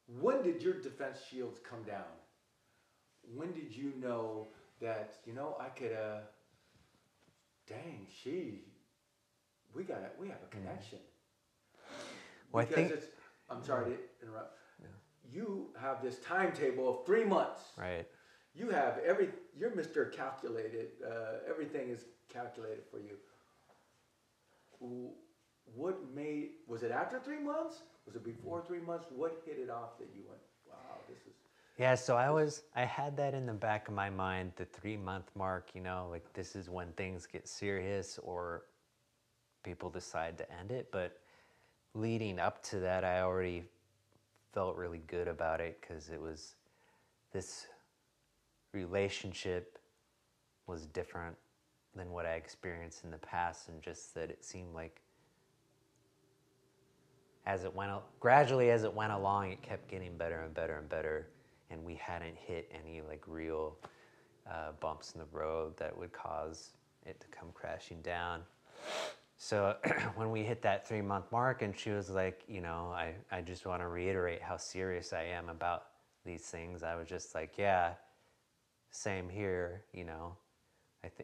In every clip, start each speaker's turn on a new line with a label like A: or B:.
A: When did your defense shields come down? When did you know that, you know, I could, dang, we have a connection.
B: Well,
A: Because
B: I think,
A: it's, I'm sorry to interrupt. Yeah. You have this timetable of 3 months.
B: right.
A: You have you're Mr. Calculated. Everything is calculated for you. Was it after 3 months? Was it before 3 months? What hit it off that you went, wow, this is...
B: Yeah, so I had that in the back of my mind, the 3-month mark, you know, like this is when things get serious or people decide to end it. But leading up to that, I already felt really good about it because it was this relationship was different than what I experienced in the past, and just that it seemed like gradually as it went along, it kept getting better and better and better, and we hadn't hit any like real bumps in the road that would cause it to come crashing down. So when we hit that 3-month mark and she was like, you know, I just want to reiterate how serious I am about these things, I was just like, yeah, same here, you know.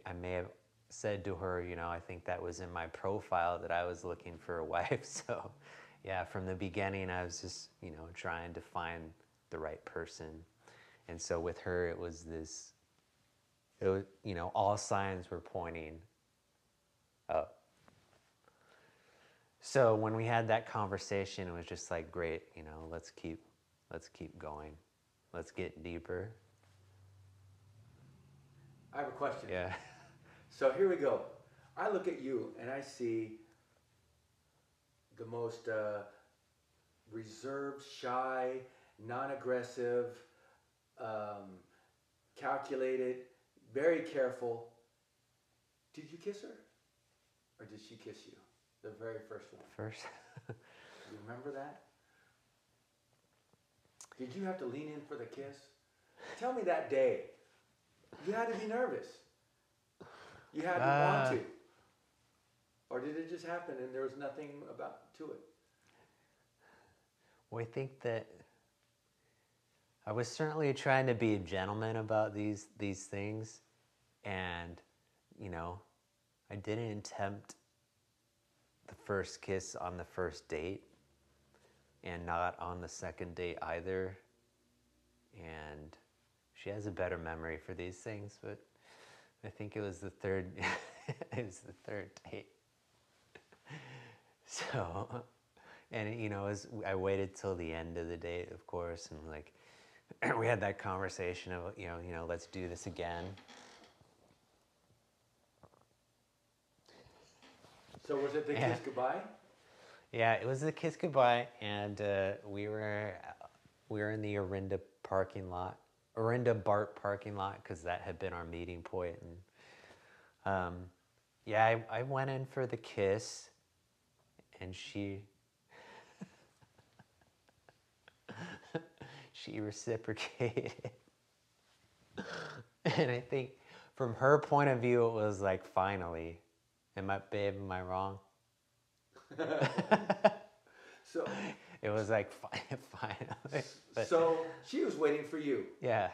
B: I may have said to her, you know, I think that was in my profile that I was looking for a wife. So yeah, from the beginning I was just, you know, trying to find the right person. And so with her it was, you know, all signs were pointing up. So when we had that conversation, it was just like, great, you know, let's keep going. Let's get deeper.
A: I have a question.
B: Yeah.
A: So here we go. I look at you and I see the most reserved, shy, non-aggressive, calculated, very careful. Did you kiss her? Or did she kiss you? The very first one.
B: First.
A: You remember that? Did you have to lean in for the kiss? Tell me that day. You had to be nervous. You had to want to. Or did it just happen and there was nothing to it?
B: Well, I think that I was certainly trying to be a gentleman about these things, and, you know, I didn't attempt the first kiss on the first date, and not on the second date either. And she has a better memory for these things, but I think it was the third date. So, and you know, I waited till the end of the date, of course, and like we had that conversation of, you know, let's do this again.
A: So was it the kiss goodbye?
B: Yeah, it was the kiss goodbye, and we were in the Orinda BART parking lot, because that had been our meeting point. And yeah, I went in for the kiss, and she reciprocated. And I think from her point of view, it was like, finally. Am I wrong?
A: So
B: it was like, finally. But,
A: so she was waiting for you.
B: Yeah.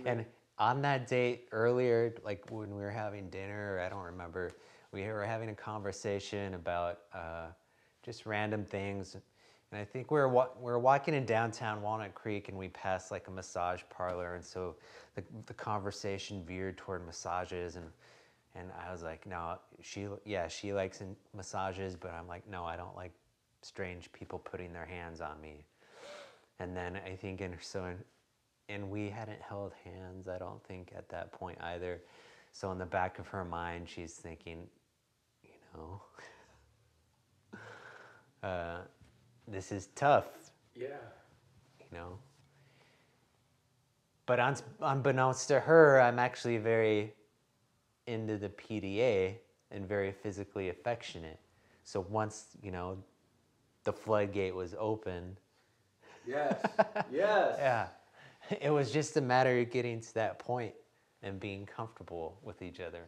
B: And on that date earlier, like when we were having dinner, I don't remember, we were having a conversation about just random things. And I think we were walking in downtown Walnut Creek, and we passed like a massage parlor, and so the conversation veered toward massages, and I was like, no, she likes massages, but I'm like, no, I don't like strange people putting their hands on me. And then I think and we hadn't held hands, I don't think, at that point either. So in the back of her mind, she's thinking, you know, this is tough.
A: Yeah.
B: You know. But unbeknownst to her, I'm actually very into the PDA and very physically affectionate. So once, you know, the floodgate was open.
A: Yes. Yes.
B: Yeah. It was just a matter of getting to that point and being comfortable with each other.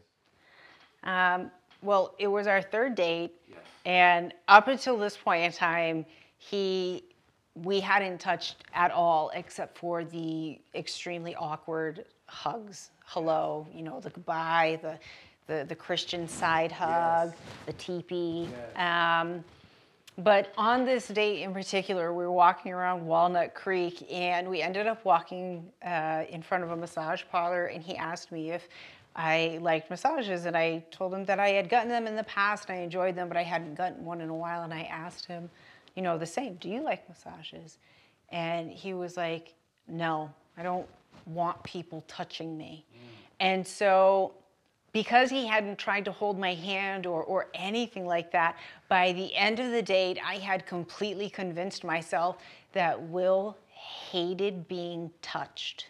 C: Well, it was our third date,
A: yes.
C: And up until this point in time, he we hadn't touched at all except for the extremely awkward hugs. Hello, you know, the goodbye, the Christian side hug,
A: Yes.
C: the teepee.
A: Yes.
C: But on this date in particular, we were walking around Walnut Creek, and we ended up walking in front of a massage parlor, and he asked me if I liked massages, and I told him that I had gotten them in the past, and I enjoyed them, but I hadn't gotten one in a while, and I asked him, you know, the same, do you like massages? And he was like, no, I don't want people touching me. And so because he hadn't tried to hold my hand or anything like that, by the end of the date, I had completely convinced myself that Will hated being touched.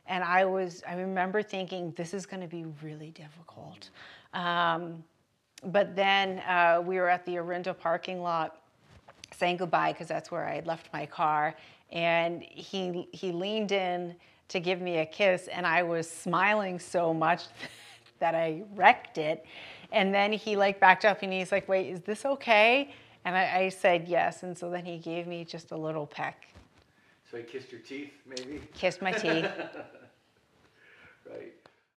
C: And I remember thinking, this is gonna be really difficult. But then we were at the Orinda parking lot saying goodbye, because that's where I had left my car. And he leaned in to give me a kiss, and I was smiling so much that I wrecked it. And then he like backed up and he's like, wait, is this okay? And I said yes. And so then he gave me just a little peck.
A: So he kissed your teeth, maybe?
C: Kissed my teeth.
A: Right.